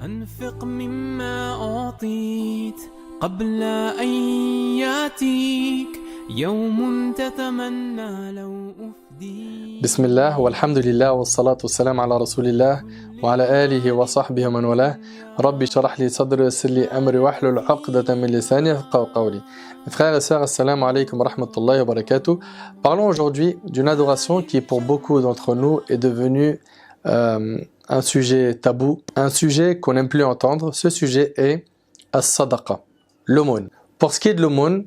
أنفق مما أعطيت قبل أن يأتيك يوم تتمنى لو أفديك. بسم الله والحمد لله والصلاة والسلام على رسول الله وعلى آله وصحبه ومن والاه. ربي اشرح لي صدري ويسر لي أمري واحلل عقدة من لساني يفقهوا قولي. Mes frères et sœurs, assalamu alaikum wa rahmatullahi wa barakatuh. Parlons aujourd'hui d'une adoration qui pour beaucoup d'entre nous est devenue un sujet tabou, un sujet qu'on n'aime plus entendre. Ce sujet est as-sadaqa, l'aumône. Pour ce qui est de l'aumône,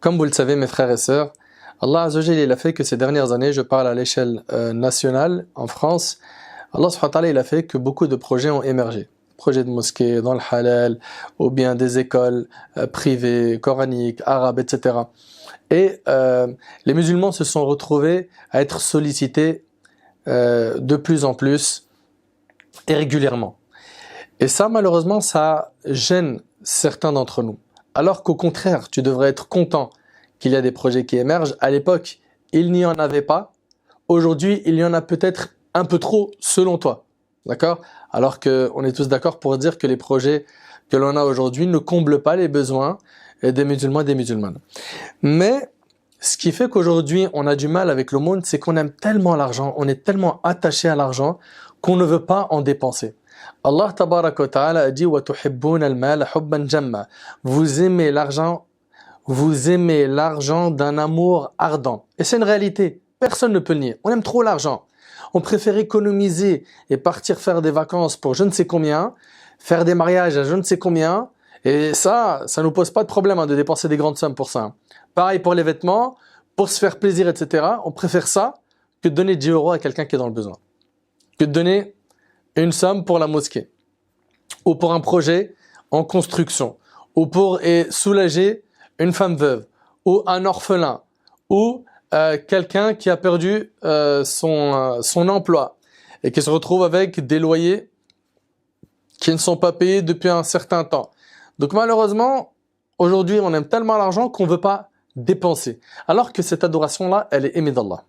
comme vous le savez mes frères et sœurs, Allah Azza wa Jalla, il a fait que ces dernières années, je parle à l'échelle nationale en France, Allah subhanahu wa ta'ala, il a fait que beaucoup de projets ont émergé. Projets de mosquées dans le halal, ou bien des écoles privées, coraniques, arabes, etc. Et les musulmans se sont retrouvés à être sollicités de plus en plus et régulièrement. Et ça, malheureusement, ça gêne certains d'entre nous. Alors qu'au contraire, tu devrais être content qu'il y a des projets qui émergent. À l'époque, il n'y en avait pas. Aujourd'hui, il y en a peut-être un peu trop selon toi. D'accord ? Alors qu'on est tous d'accord pour dire que les projets que l'on a aujourd'hui ne comblent pas les besoins des musulmans et des musulmanes. Mais ce qui fait qu'aujourd'hui, on a du mal avec l'aumône, c'est qu'on aime tellement l'argent, on est tellement attaché à l'argent qu'on ne veut pas en dépenser. Allah tabaraka wa ta'ala a dit wa tuhibbuna al-mal hubban jamma. Vous aimez l'argent d'un amour ardent. Et c'est une réalité, personne ne peut le nier. On aime trop l'argent. On préfère économiser et partir faire des vacances pour je ne sais combien, faire des mariages à je ne sais combien, et ça nous pose pas de problème de dépenser des grandes sommes pour ça. Pareil pour les vêtements, pour se faire plaisir, etc. On préfère ça que de donner 10 € à quelqu'un qui est dans le besoin. Que de donner une somme pour la mosquée, ou pour un projet en construction, ou pour soulager une femme veuve, ou un orphelin, ou quelqu'un qui a perdu son emploi et qui se retrouve avec des loyers qui ne sont pas payés depuis un certain temps. Donc malheureusement, aujourd'hui, on aime tellement l'argent qu'on ne veut pas dépenser. Alors que cette adoration-là, elle est aimée d'Allah.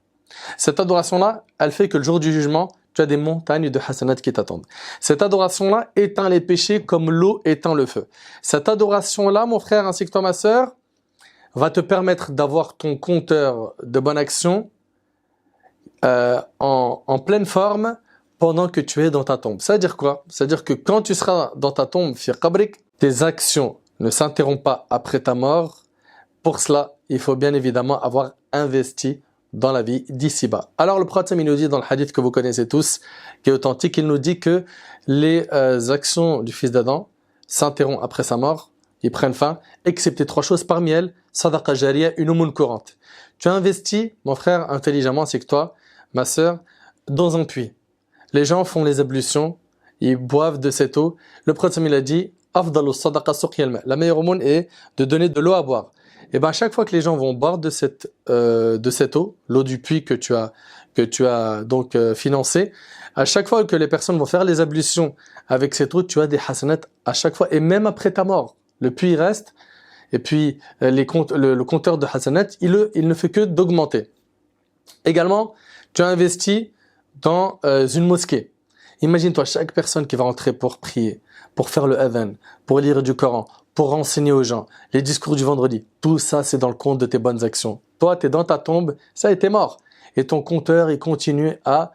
Cette adoration-là, elle fait que le jour du jugement, tu as des montagnes de hasanat qui t'attendent. Cette adoration-là éteint les péchés comme l'eau éteint le feu. Cette adoration-là, mon frère ainsi que toi, ma sœur, va te permettre d'avoir ton compteur de bonne action en pleine forme pendant que tu es dans ta tombe. Ça veut dire quoi ? Ça veut dire que quand tu seras dans ta tombe, fi qabrik, tes actions ne s'interrompent pas après ta mort. Pour cela, il faut bien évidemment avoir investi dans la vie d'ici-bas. Alors le prophète il nous dit dans le hadith que vous connaissez tous, qui est authentique, il nous dit que les actions du fils d'Adam s'interrompent après sa mort, ils prennent fin, excepté 3 choses, parmi elles, sadaqa jariya, une aumône courante. Tu as investi, mon frère, intelligemment, c'est que toi, ma sœur, dans un puits. Les gens font les ablutions, ils boivent de cette eau. Le prophète il a dit, afdalu sadaqa suqyal ma. La meilleure aumône est de donner de l'eau à boire. Et ben à chaque fois que les gens vont boire de cette eau, l'eau du puits que tu as donc financé, à chaque fois que les personnes vont faire les ablutions avec cette eau, tu as des hasanat à chaque fois, et même après ta mort. Le puits reste, et puis le compteur de hasanat, il ne fait que d'augmenter. Également, tu as investi dans une mosquée. Imagine-toi, chaque personne qui va rentrer pour prier, pour faire le adhan, pour lire du Coran, pour renseigner aux gens, les discours du vendredi, tout ça c'est dans le compte de tes bonnes actions. Toi, tu es dans ta tombe, ça a été mort. Et ton compteur, il continue à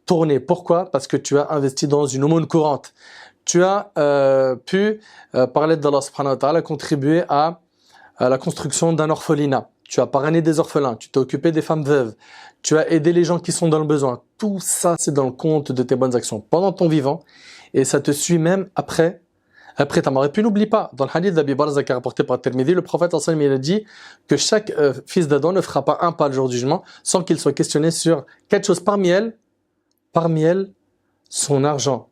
tourner. Pourquoi ? Parce que tu as investi dans une aumône courante. Tu as pu, par l'aide d'Allah subhanahu wa ta'ala, contribuer à la construction d'un orphelinat. Tu as parrainé des orphelins, tu t'es occupé des femmes veuves, tu as aidé les gens qui sont dans le besoin. Tout ça, c'est dans le compte de tes bonnes actions pendant ton vivant, et ça te suit même après ta mort. Et puis n'oublie pas, dans le hadith d'Abi Barzah qui est rapporté par Tirmidhi, le prophète sallallahu alayhi wa sallam, il a dit que chaque fils d'Adam ne fera pas un pas le jour du jugement sans qu'il soit questionné sur quelque chose parmi elles, son argent.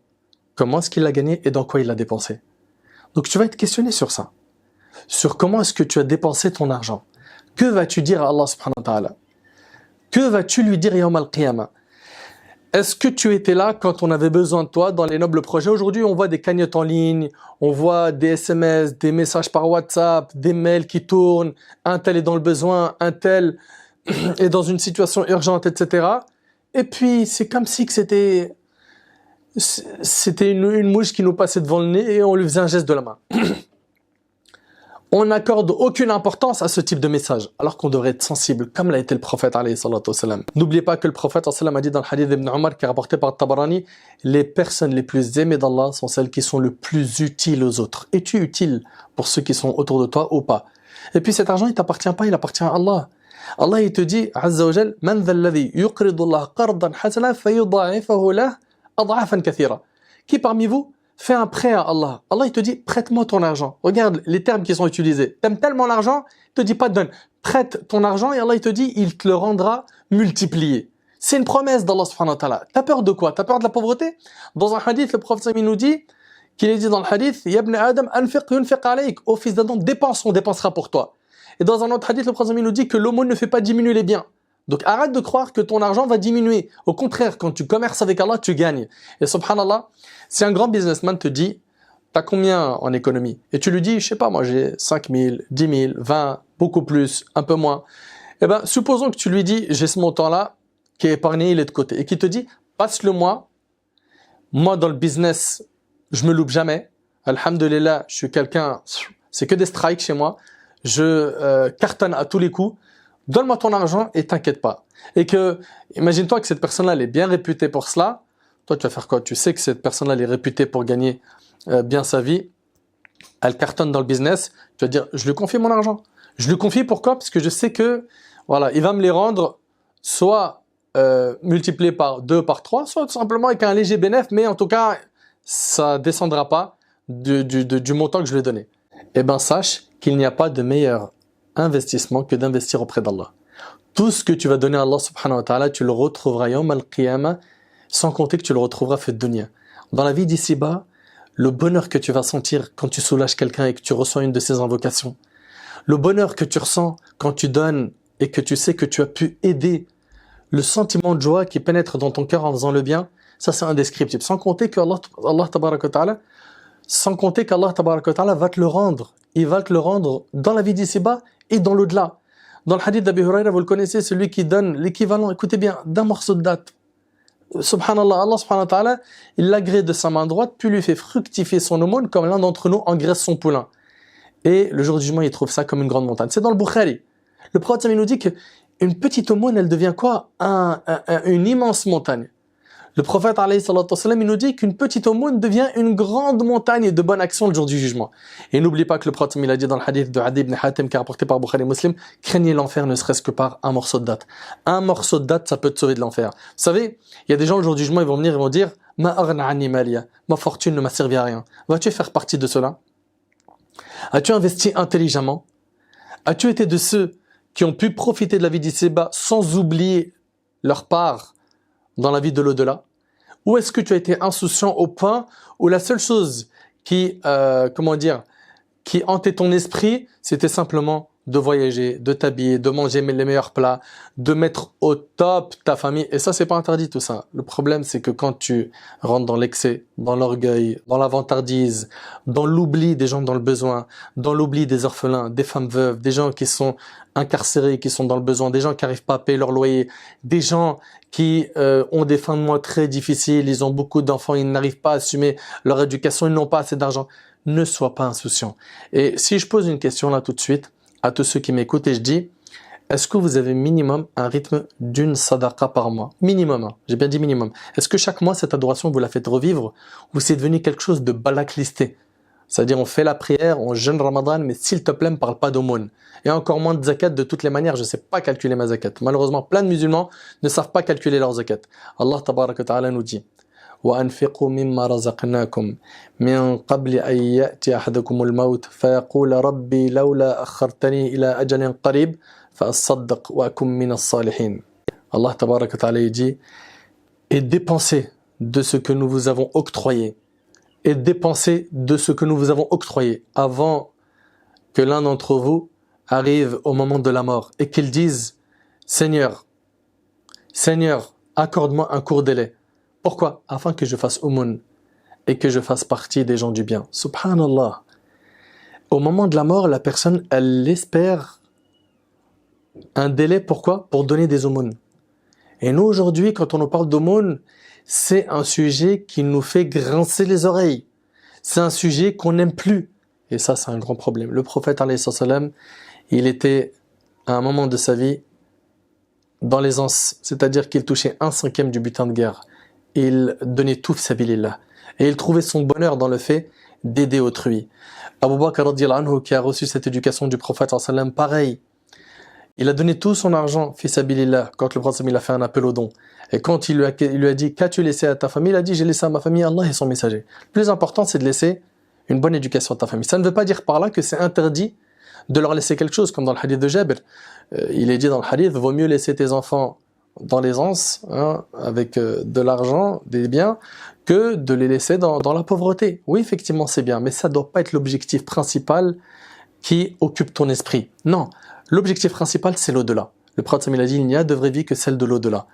Comment est-ce qu'il l'a gagné et dans quoi il l'a dépensé. Donc tu vas être questionné sur ça. Sur comment est-ce que tu as dépensé ton argent. Que vas-tu dire à Allah subhanahu wa ta'ala ? Que vas-tu lui dire yawm al-qiyamah ? Est-ce que tu étais là quand on avait besoin de toi dans les nobles projets ? Aujourd'hui, on voit des cagnottes en ligne, on voit des SMS, des messages par WhatsApp, des mails qui tournent, un tel est dans le besoin, un tel est dans une situation urgente, etc. Et puis, c'est comme si que c'était c'était une mouche qui nous passait devant le nez et on lui faisait un geste de la main. On n'accorde aucune importance à ce type de message, alors qu'on devrait être sensible, comme l'a été le prophète alayhi salatu wassalam. N'oubliez pas que le prophète sallam a dit dans le hadith d'Ibn Omar, qui est rapporté par Tabarani, les personnes les plus aimées d'Allah sont celles qui sont le plus utiles aux autres. Es-tu utile pour ceux qui sont autour de toi ou pas? Et puis cet argent, il t'appartient pas, il appartient à Allah. Allah, il te dit, Azza wa Jal, Man dha alladhi yuqridu Allah qardan hasana fayudha'ifahu lahu ad'afan kathira. Qui parmi vous fais un prêt à Allah. Allah, il te dit, prête-moi ton argent. Regarde les termes qui sont utilisés. T'aimes tellement l'argent, il te dit pas donne. Prête ton argent et Allah, il te dit, il te le rendra multiplié. C'est une promesse d'Allah subhanahu wa ta'ala. T'as peur de quoi? T'as peur de la pauvreté? Dans un hadith, le prophète nous dit, qu'il est dit dans le hadith, Ya ibn Adam, anfiq yunfiq alayk. Ô fils d'Adam, dépense, on dépensera pour toi. Et dans un autre hadith, le prophète nous dit que l'aumône ne fait pas diminuer les biens. Donc arrête de croire que ton argent va diminuer. Au contraire, quand tu commerces avec Allah, tu gagnes. Et subhanallah, si un grand businessman te dit, t'as combien en économie? Et tu lui dis, je sais pas, moi j'ai 5 000, 10 000, 20, beaucoup plus, un peu moins. Eh ben, supposons que tu lui dis, j'ai ce montant-là qui est épargné, il est de côté. Et qu'il te dit, passe-le moi. Moi, dans le business, je me loupe jamais. Alhamdulillah, je suis quelqu'un, c'est que des strikes chez moi. Je cartonne à tous les coups. Donne-moi ton argent et t'inquiète pas. Et que, imagine-toi que cette personne-là, elle est bien réputée pour cela. Toi, tu vas faire quoi? Tu sais que cette personne-là, elle est réputée pour gagner bien sa vie. Elle cartonne dans le business. Tu vas dire, je lui confie mon argent. Je lui confie pourquoi? Parce que je sais que, voilà, il va me les rendre soit multipliés par 2, par 3, soit tout simplement avec un léger bénéfice, mais en tout cas, ça descendra pas du montant que je lui ai donné. Eh ben, sache qu'il n'y a pas de meilleur investissement que d'investir auprès d'Allah. Tout ce que tu vas donner à Allah subhanahu wa ta'ala, tu le retrouveras yawm al-qiyamah, sans compter que tu le retrouveras fait dunya. Dans la vie d'ici-bas, le bonheur que tu vas sentir quand tu soulages quelqu'un et que tu reçois une de ses invocations, le bonheur que tu ressens quand tu donnes et que tu sais que tu as pu aider, le sentiment de joie qui pénètre dans ton cœur en faisant le bien, ça c'est indescriptible. Sans compter que Allah tabaraka wa ta'ala, sans compter qu'Allah tabaraka wa ta'ala va te le rendre. Il va te le rendre dans la vie d'ici-bas et dans l'au-delà. Dans le hadith d'Abi Huraira, vous le connaissez, celui qui donne l'équivalent, écoutez bien, d'un morceau de date. Subhanallah, Allah subhanahu wa ta'ala, il l'agrée de sa main droite, puis lui fait fructifier son aumône comme l'un d'entre nous engraisse son poulain. Et le jour du jugement, il trouve ça comme une grande montagne. C'est dans le Bukhari. Le prophète nous dit qu'une petite aumône, elle devient quoi? Une immense montagne. Le prophète alayhi salatu wassalam, il nous dit qu'une petite aumône devient une grande montagne de bonnes actions le jour du jugement. Et n'oublie pas que le prophète, il a dit dans le hadith de Adi ibn Hatim qui est rapporté par Bukhari Muslim, craignez l'enfer ne serait-ce que par un morceau de date. Un morceau de date, ça peut te sauver de l'enfer. Vous savez, il y a des gens le jour du jugement, ils vont venir, ils vont dire, ma aghna anni maliya, ma fortune ne m'a servi à rien. Vas-tu faire partie de cela? As-tu investi intelligemment? As-tu été de ceux qui ont pu profiter de la vie d'ici-bas sans oublier leur part dans la vie de l'au-delà? Ou est-ce que tu as été insouciant au point où la seule chose qui hantait ton esprit, c'était simplement de voyager, de t'habiller, de manger les meilleurs plats, de mettre au top ta famille. Et ça, c'est pas interdit tout ça. Le problème, c'est que quand tu rentres dans l'excès, dans l'orgueil, dans la vantardise, dans l'oubli des gens dans le besoin, dans l'oubli des orphelins, des femmes veuves, des gens qui sont incarcérés, qui sont dans le besoin, des gens qui n'arrivent pas à payer leur loyer, des gens qui ont des fins de mois très difficiles, ils ont beaucoup d'enfants, ils n'arrivent pas à assumer leur éducation, ils n'ont pas assez d'argent. Ne sois pas insouciant. Et si je pose une question là tout de suite, à tous ceux qui m'écoutent et je dis, est-ce que vous avez minimum un rythme d'une sadaqa par mois? Minimum, hein. J'ai bien dit minimum. Est-ce que chaque mois, cette adoration, vous la faites revivre ou c'est devenu quelque chose de blacklisté? C'est-à-dire, on fait la prière, on jeûne Ramadan, mais s'il te plaît, ne parle pas d'aumône. Et encore moins de zakat, de toutes les manières, je ne sais pas calculer ma zakat. Malheureusement, plein de musulmans ne savent pas calculer leur zakat. Allah tabaraka wa ta'ala nous dit, وأنفقوا مما رزقناكم من قبل أن يأتي أحدكم الموت فيقول ربي لولا أخرتني إلى أجل قريب فأصدق وأكن من الصالحين. Allah tabaraka wa ta'ala dit, et dépensez de ce que nous vous avons octroyé, et dépensez de ce que nous vous avons octroyé avant que l'un d'entre vous arrive au moment de la mort et qu'il dise, Seigneur, accorde-moi un court délai. Pourquoi? Afin que je fasse aumône et que je fasse partie des gens du bien. Subhanallah. Au moment de la mort, la personne, elle espère un délai. Pourquoi? Pour donner des aumônes. Et nous, aujourd'hui, quand on nous parle d'aumône, c'est un sujet qui nous fait grincer les oreilles. C'est un sujet qu'on n'aime plus. Et ça, c'est un grand problème. Le prophète, alayhi salam, il était, à un moment de sa vie, dans l'aisance. C'est-à-dire qu'il touchait 1/5 du butin de guerre. Il donnait tout fi sabilillah. Et il trouvait son bonheur dans le fait d'aider autrui. Abu Bakr radiyallahu anhu, qui a reçu cette éducation du prophète, sallam, pareil. Il a donné tout son argent, fi sabilillah, quand le prophète il a fait un appel au don. Et quand il lui a dit, qu'as-tu laissé à ta famille? Il a dit, j'ai laissé à ma famille Allah et son messager. Le plus important, c'est de laisser une bonne éducation à ta famille. Ça ne veut pas dire par là que c'est interdit de leur laisser quelque chose, comme dans le hadith de Jabir. Il est dit dans le hadith, vaut mieux laisser tes enfants dans l'aisance, hein, avec de l'argent, des biens, que de les laisser dans la pauvreté. Oui, effectivement, c'est bien, mais ça ne doit pas être l'objectif principal qui occupe ton esprit. Non, l'objectif principal, c'est l'au-delà. Le prophète il a dit, il n'y a de vraie vie que celle de l'au-delà.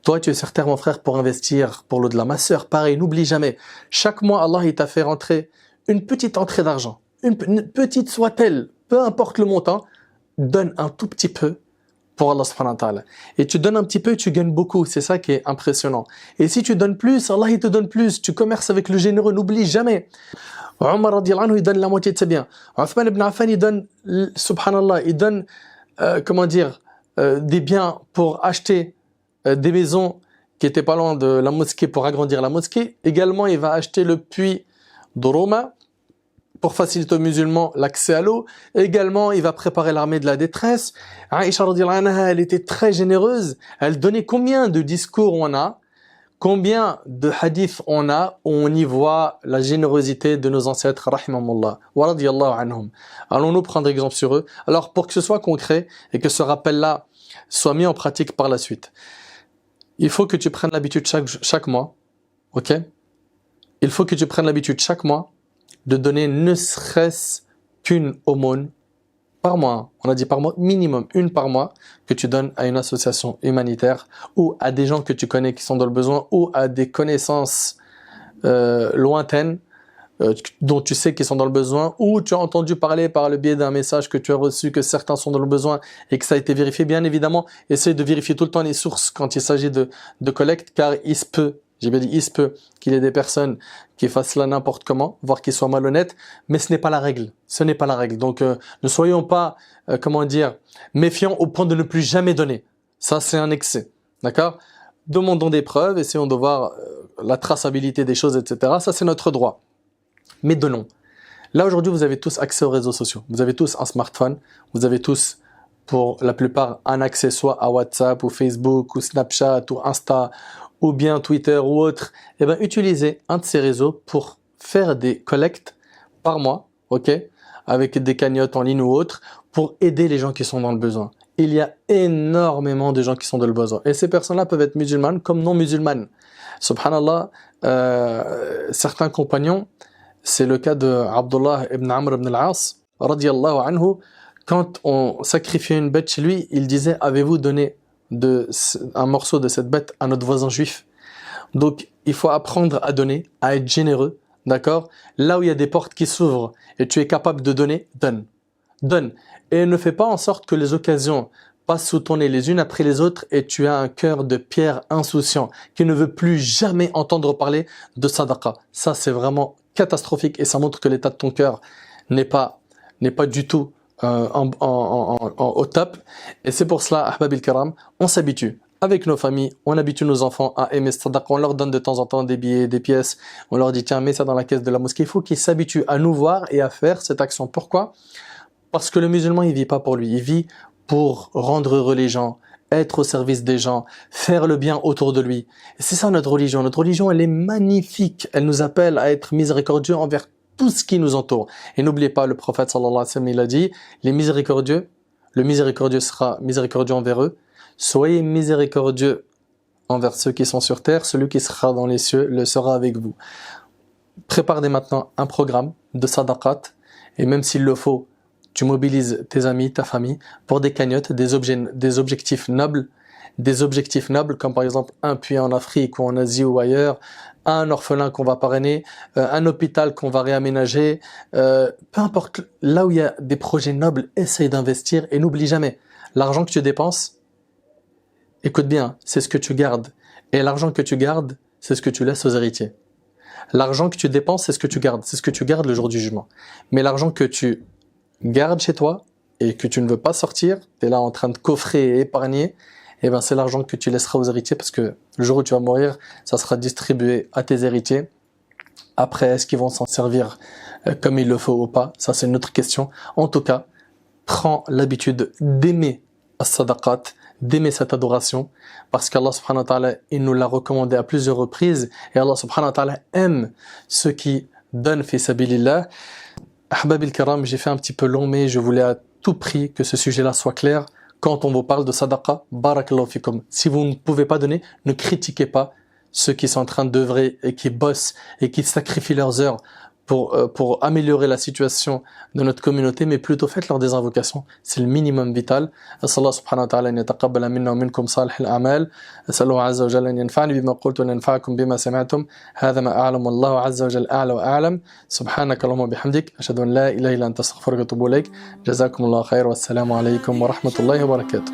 Toi, tu es sur terre, mon frère, pour investir pour l'au-delà. Ma sœur, pareil, n'oublie jamais. Chaque mois, Allah, il t'a fait rentrer une petite entrée d'argent. Une petite soit-elle, peu importe le montant, donne un tout petit peu pour Allah subhanahu wa ta'ala. Et tu donnes un petit peu, tu gagnes beaucoup. C'est ça qui est impressionnant. Et si tu donnes plus, Allah, il te donne plus. Tu commerces avec le généreux, n'oublie jamais. Omar radiyallahu anhu, il donne la moitié de ses biens. Uthman ibn Affan, il donne, subhanallah, il donne, des biens pour acheter des maisons qui étaient pas loin de la mosquée pour agrandir la mosquée. Également, il va acheter le puits d'Oroma pour faciliter aux musulmans l'accès à l'eau. Également, il va préparer l'armée de la détresse. Aïcha radiyallahu anha, elle était très généreuse. Elle donnait combien de discours on a, combien de hadiths on a, où on y voit la générosité de nos ancêtres, rahimahumullah, wa radiyallahu anhum. Allons-nous prendre exemple sur eux? Alors, pour que ce soit concret et que ce rappel-là soit mis en pratique par la suite, il faut que tu prennes l'habitude chaque mois, ok? Il faut que tu prennes l'habitude chaque mois de donner ne serait-ce qu'une aumône par mois. On a dit par mois, minimum une par mois, que tu donnes à une association humanitaire ou à des gens que tu connais qui sont dans le besoin ou à des connaissances lointaines dont tu sais qu'ils sont dans le besoin, ou tu as entendu parler par le biais d'un message que tu as reçu que certains sont dans le besoin et que ça a été vérifié. Bien évidemment, essaye de vérifier tout le temps les sources quand il s'agit de collecte, car il se peut, j'ai bien dit il se peut, qu'il y ait des personnes qui fassent cela n'importe comment, voire qui soient malhonnêtes, mais ce n'est pas la règle. Ce n'est pas la règle. Donc ne soyons pas, méfiants au point de ne plus jamais donner. Ça, c'est un excès. D'accord? Demandons des preuves, essayons de voir la traçabilité des choses, etc. Ça, c'est notre droit. Mais donnons. Là, aujourd'hui, vous avez tous accès aux réseaux sociaux. Vous avez tous un smartphone. Vous avez tous, pour la plupart, un accès soit à WhatsApp ou Facebook ou Snapchat ou Insta ou bien Twitter ou autre. Eh bien, utilisez un de ces réseaux pour faire des collectes par mois, ok, avec des cagnottes en ligne ou autre, pour aider les gens qui sont dans le besoin. Il y a énormément de gens qui sont dans le besoin. Et ces personnes-là peuvent être musulmanes comme non musulmanes. Subhanallah, certains compagnons, c'est le cas de Abdullah ibn Amr ibn al-As, radiyallahu anhu, quand on sacrifiait une bête chez lui, il disait, avez-vous donné un morceau de cette bête à notre voisin juif? Donc, il faut apprendre à donner, à être généreux, d'accord? Là où il y a des portes qui s'ouvrent et tu es capable de donner, donne. Donne. Et ne fais pas en sorte que les occasions passent sous ton nez les unes après les autres et tu as un cœur de pierre insouciant qui ne veut plus jamais entendre parler de sadaqa. Ça, c'est vraiment catastrophique et ça montre que l'état de ton cœur n'est pas du tout au top. Et c'est pour cela, ahbabil karam, on s'habitue avec nos familles, on habitue nos enfants à aimer sadaqa, on leur donne de temps en temps des billets, des pièces, on leur dit tiens, mets ça dans la caisse de la mosquée. Il faut qu'ils s'habituent à nous voir et à faire cette action. Pourquoi? Parce que le musulman, il vit pas pour lui, il vit pour rendre heureux les gens, être au service des gens, faire le bien autour de lui. Et c'est ça notre religion. Notre religion, elle est magnifique. Elle nous appelle à être miséricordieux envers tout ce qui nous entoure. Et n'oubliez pas, le prophète sallallahu alayhi wa sallam, il a dit, le miséricordieux sera miséricordieux envers eux. Soyez miséricordieux envers ceux qui sont sur terre. Celui qui sera dans les cieux le sera avec vous. Prépare dès maintenant un programme de sadaqat. Et même s'il le faut, tu mobilises tes amis, ta famille pour des cagnottes, des objectifs nobles, comme par exemple un puits en Afrique ou en Asie ou ailleurs, un orphelin qu'on va parrainer, un hôpital qu'on va réaménager, peu importe, là où il y a des projets nobles, essaye d'investir et n'oublie jamais, l'argent que tu dépenses, écoute bien, c'est ce que tu gardes. Et l'argent que tu gardes, c'est ce que tu laisses aux héritiers. L'argent que tu dépenses, c'est ce que tu gardes. C'est ce que tu gardes le jour du jugement. Mais l'argent que tu gardes chez toi et que tu ne veux pas sortir, tu es là en train de coffrer et épargner, eh ben c'est l'argent que tu laisseras aux héritiers parce que le jour où tu vas mourir, ça sera distribué à tes héritiers. Après, est-ce qu'ils vont s'en servir comme il le faut ou pas? Ça, c'est une autre question. En tout cas, prends l'habitude d'aimer as-sadaqat, d'aimer cette adoration, parce qu'Allah subhanahu wa ta'ala, il nous l'a recommandé à plusieurs reprises, et Allah subhanahu wa ta'ala aime ceux qui donnent fi sabilillah. Ahbab al-kiram, j'ai fait un petit peu long, mais je voulais à tout prix que ce sujet-là soit clair. Quand on vous parle de sadaqa, barakallahu fikum. Si vous ne pouvez pas donner, ne critiquez pas ceux qui sont en train d'œuvrer et qui bossent et qui sacrifient leurs heures pour améliorer la situation de notre communauté, mais plutôt faites-leur des invocations. C'est le minimum vital. Allah subhanahu wa ta'ala an yataqabbala minna wa minkum salih al-a'mal. As'aluhu azza wa jalla an yanfa'ani bima qultu wa an yanfa'akum bima sami'tum. Hadha ma a'lamu wallahu azza wa jalla a'la wa a'lam. Subhanaka Allahumma bihamdik. Ashhadu an la ilaha illa anta astaghfiruka wa atubu ilayk. Jazakumullahu khair wa assalamu alaykum wa rahmatullahi wa barakatuh.